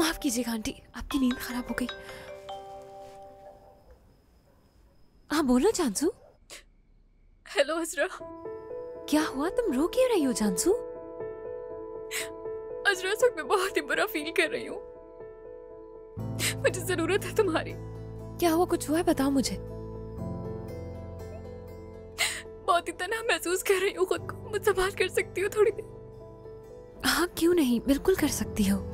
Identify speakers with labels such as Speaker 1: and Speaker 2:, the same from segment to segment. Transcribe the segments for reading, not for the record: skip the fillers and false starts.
Speaker 1: माफ कीजिएगा आंटी, आपकी नींद खराब हो गई। हाँ बोलो जानसू।
Speaker 2: हेलो अजरा।
Speaker 1: क्या हुआ, तुम रो क्यों रही हो जानसू?
Speaker 2: अजरा इस वक्त मैं बहुत ही बुरा फील कर रही हूँ। मुझे जरूरत है तुम्हारी।
Speaker 1: क्या हुआ, कुछ हुआ है, बताओ मुझे।
Speaker 2: बहुत ही तन्हा महसूस कर रही हूँ खुद को। मुझसे बात कर सकती हो थोड़ी देर?
Speaker 1: हाँ क्यों नहीं, बिल्कुल कर सकती हो।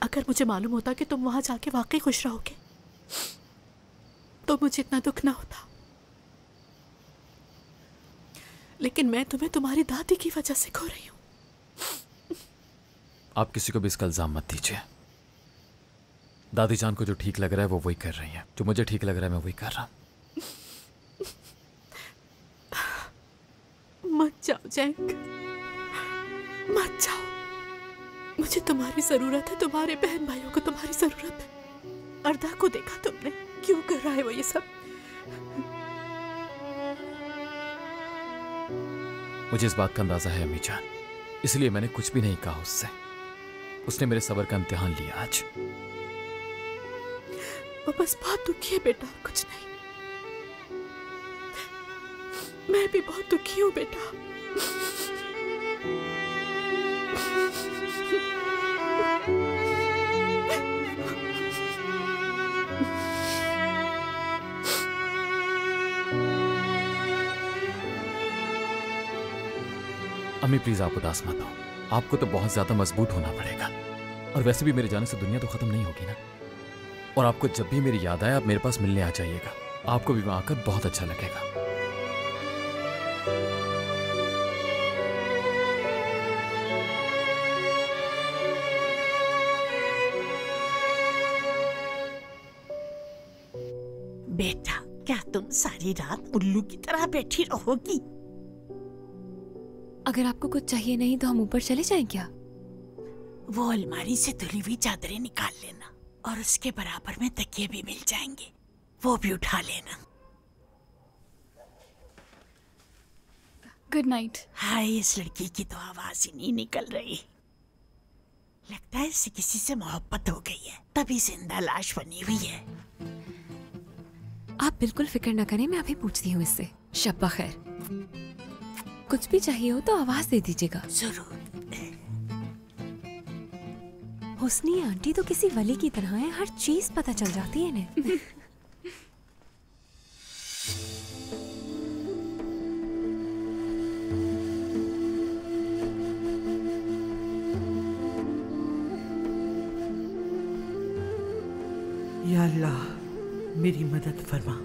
Speaker 3: अगर मुझे मालूम होता कि तुम वहां जाके वाकई खुश रहोगे तो मुझे इतना दुख ना होता, लेकिन मैं तुम्हें तुम्हारी दादी की वजह से खो रही हूं।
Speaker 4: आप किसी को भी इसका इल्जाम मत दीजिए। दादी जान को जो ठीक लग रहा है वो वही कर रही है, जो मुझे ठीक लग रहा है मैं वही कर रहा हूं।
Speaker 3: मत जाओ जैक, मत जाओ। मुझे तुम्हारी जरूरत है, तुम्हारे बहन भाइयों को तुम्हारी जरूरत है। अर्दा को देखा तुमने, क्यों कर रहा है वो ये सब?
Speaker 4: मुझे इस बात का अंदाजा है अम्मी जान, इसलिए मैंने कुछ भी नहीं कहा उससे। उसने मेरे सब्र का इम्तिहान लिया आज।
Speaker 3: वो बस बहुत दुखी है बेटा, कुछ नहीं। मैं भी बहुत दुखी हूँ बेटा।
Speaker 4: अम्मी प्लीज आप उदास मत हो। आपको तो बहुत ज्यादा मजबूत होना पड़ेगा, और वैसे भी मेरे जाने से दुनिया तो खत्म नहीं होगी ना। और आपको जब भी मेरी याद आए आप मेरे पास मिलने आ जाइएगा। आपको भी वहां आकर बहुत अच्छा लगेगा।
Speaker 3: बेटा, क्या तुम सारी रात उल्लू की तरह बैठी रहोगी?
Speaker 1: अगर आपको कुछ चाहिए नहीं तो हम ऊपर चले जाएं क्या?
Speaker 3: वो अलमारी से धुली हुई चादरें निकाल लेना, और उसके बराबर में तकिए भी मिल जाएंगे, वो भी उठा लेना।
Speaker 2: Good night.
Speaker 3: हाय, इस लड़की की तो आवाज ही नहीं निकल रही। लगता है इसे किसी से मोहब्बत हो गई है, तभी जिंदा लाश बनी हुई है।
Speaker 1: आप बिल्कुल फिक्र न करें, मैं अभी पूछती हूँ इससे। शब्बा खैर। कुछ भी चाहिए हो तो आवाज दे दीजिएगा।
Speaker 3: जरूर।
Speaker 1: हुस्नी आंटी तो किसी वली की तरह है, हर चीज पता चल जाती है इन्हें।
Speaker 5: या अल्लाह, मेरी मदद फरमा।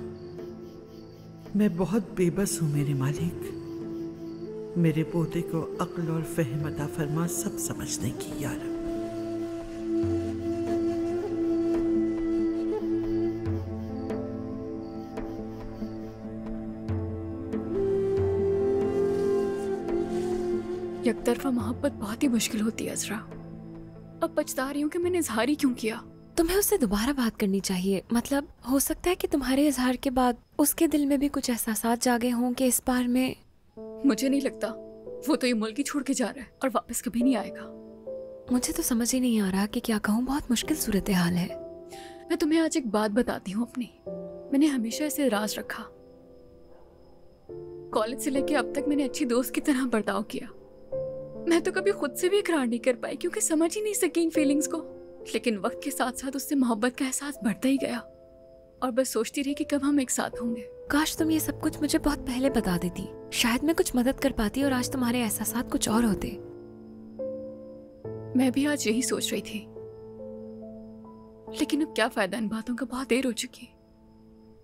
Speaker 5: मैं बहुत बेबस हूँ मेरे मालिक। मेरे पोते को अक्ल और फहम अता फरमा, सब समझने की या रब।
Speaker 2: एकतरफा मोहब्बत बहुत ही मुश्किल होती है अजरा। अब पछता रही हूँ कि मैंने इजहार ही क्यों किया।
Speaker 1: तुम्हें उससे दोबारा बात करनी चाहिए। मतलब हो सकता है कि तुम्हारे इजहार के बाद उसके दिल में भी कुछ एहसासात जागे हों कि इस बार में।
Speaker 2: मुझे नहीं लगता, वो तो ये मुल्क ही छोड़ के जा रहा है और वापस कभी नहीं आएगा।
Speaker 1: मुझे तो समझ ही नहीं आ रहा कि क्या कहूँ, बहुत मुश्किल सूरत हाल है।
Speaker 2: मैं तुम्हें आज एक बात बताती हूँ अपनी। मैंने हमेशा इसे राज रखा। कॉलेज से लेके अब तक मैंने अच्छी दोस्त की तरह बर्ताव किया। मैं तो कभी खुद से भी इकरार नहीं कर पाई क्योंकि समझ ही नहीं सकी इन फीलिंग्स को। लेकिन वक्त के साथ साथ उससे मोहब्बत का एहसास बढ़ता ही गया और बस सोचती रही कि कब हम एक साथ होंगे।
Speaker 1: काश तुम ये सब कुछ मुझे बहुत पहले बता देती, शायद मैं कुछ मदद कर पाती और आज तुम्हारे एहसासात कुछ और होते।
Speaker 2: मैं भी आज यही सोच रही थी, लेकिन अब क्या फायदा इन बातों का, बहुत देर हो चुकी।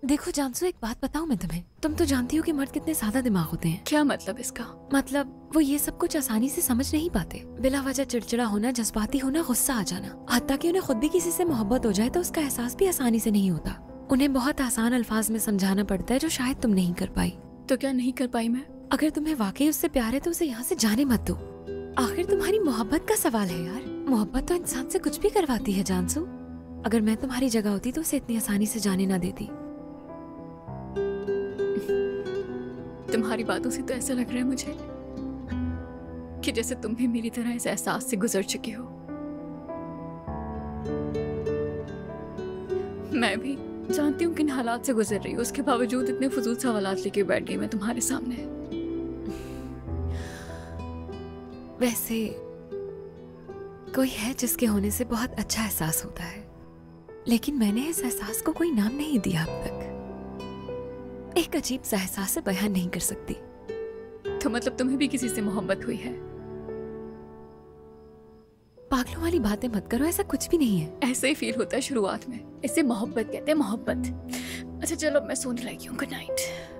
Speaker 1: देखो जानसू, एक बात बताऊं मैं तुम्हें, तुम तो जानती हो कि मर्द कितने ज्यादा दिमाग होते हैं।
Speaker 2: क्या मतलब इसका?
Speaker 1: मतलब वो ये सब कुछ आसानी से समझ नहीं पाते। बिला वजह चिड़चिड़ा होना, जज्बाती होना, गुस्सा आ जाना, हत्ता कि उन्हें खुद भी किसी से मोहब्बत हो जाए तो उसका एहसास भी आसानी से नहीं होता। उन्हें बहुत आसान अल्फाज में समझाना पड़ता है जो शायद तुम नहीं कर पाई।
Speaker 2: तो क्या नहीं कर पाई मैं?
Speaker 1: अगर तुम्हें वाकई उससे प्यार है तो उसे यहाँ से जाने मत दो। आखिर तुम्हारी मोहब्बत का सवाल है यार। मोहब्बत तो इंसान से कुछ भी करवाती है जानसू। अगर मैं तुम्हारी जगह होती तो उसे इतनी आसानी से जाने ना देती।
Speaker 2: तुम्हारी बातों से तो ऐसा लग रहा है मुझे कि जैसे तुम भी मेरी तरह इस एहसास से गुजर चुकी हो। मैं भी जानती हूँ किन हालात से गुजर रही हूँ, उसके बावजूद इतने फजूल सवालात लेके बैठ गई मैं तुम्हारे सामने।
Speaker 1: वैसे कोई है जिसके होने से बहुत अच्छा एहसास होता है, लेकिन मैंने इस एहसास को कोई नाम नहीं दिया अब तक। एक अजीब सा एहसास से बयान नहीं कर सकती।
Speaker 2: तो मतलब तुम्हें भी किसी से मोहब्बत हुई है?
Speaker 1: पागलों वाली बातें मत करो, ऐसा कुछ भी नहीं है।
Speaker 2: ऐसे ही फील होता है शुरुआत में। इसे मोहब्बत कहते हैं, मोहब्बत। अच्छा चलो मैं सोने लगी हूँ, गुड नाइट।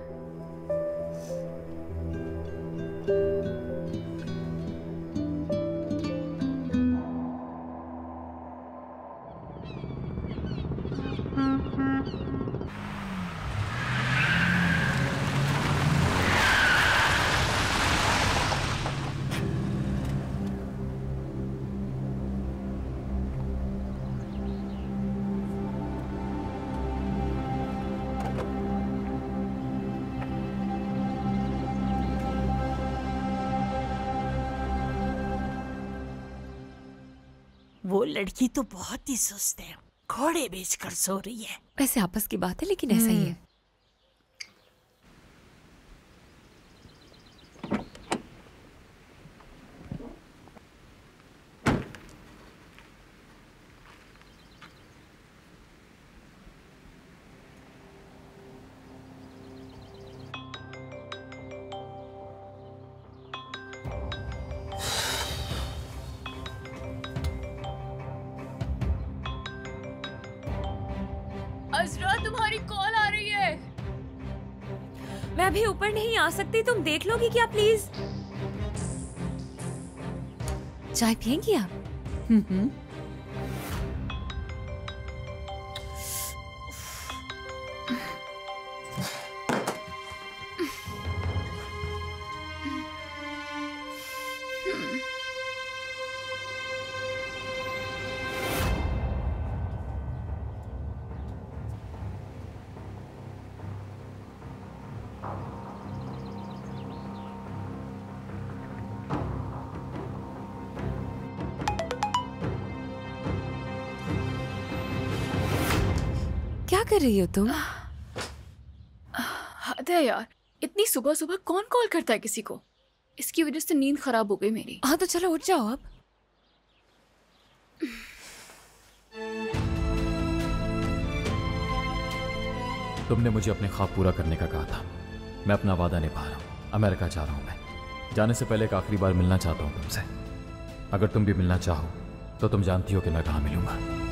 Speaker 3: वो लड़की तो बहुत ही सुस्त है, घोड़े बेचकर सो रही है।
Speaker 1: वैसे आपस की बात है, लेकिन ऐसा ही है।
Speaker 2: अज़रा तुम्हारी कॉल आ रही है।
Speaker 1: मैं अभी ऊपर नहीं आ सकती, तुम देख लोगी क्या प्लीज? चाय पियेंगी आप? क्या कर रही हो तुम?
Speaker 2: हद है यार, इतनी सुबह सुबह कौन कॉल करता है किसी को? इसकी वजह से नींद खराब हो गई मेरी।
Speaker 1: हाँ तो चलो उठ जाओ अब।
Speaker 4: तुमने मुझे अपने ख्वाब पूरा करने का कहा था। मैं अपना वादा निभा रहा हूँ। अमेरिका जा रहा हूँ मैं। जाने से पहले एक आखिरी बार मिलना चाहता हूँ तुमसे। अगर तुम भी मिलना चाहो तो तुम जानती हो कि मैं कहाँ मिलूंगा।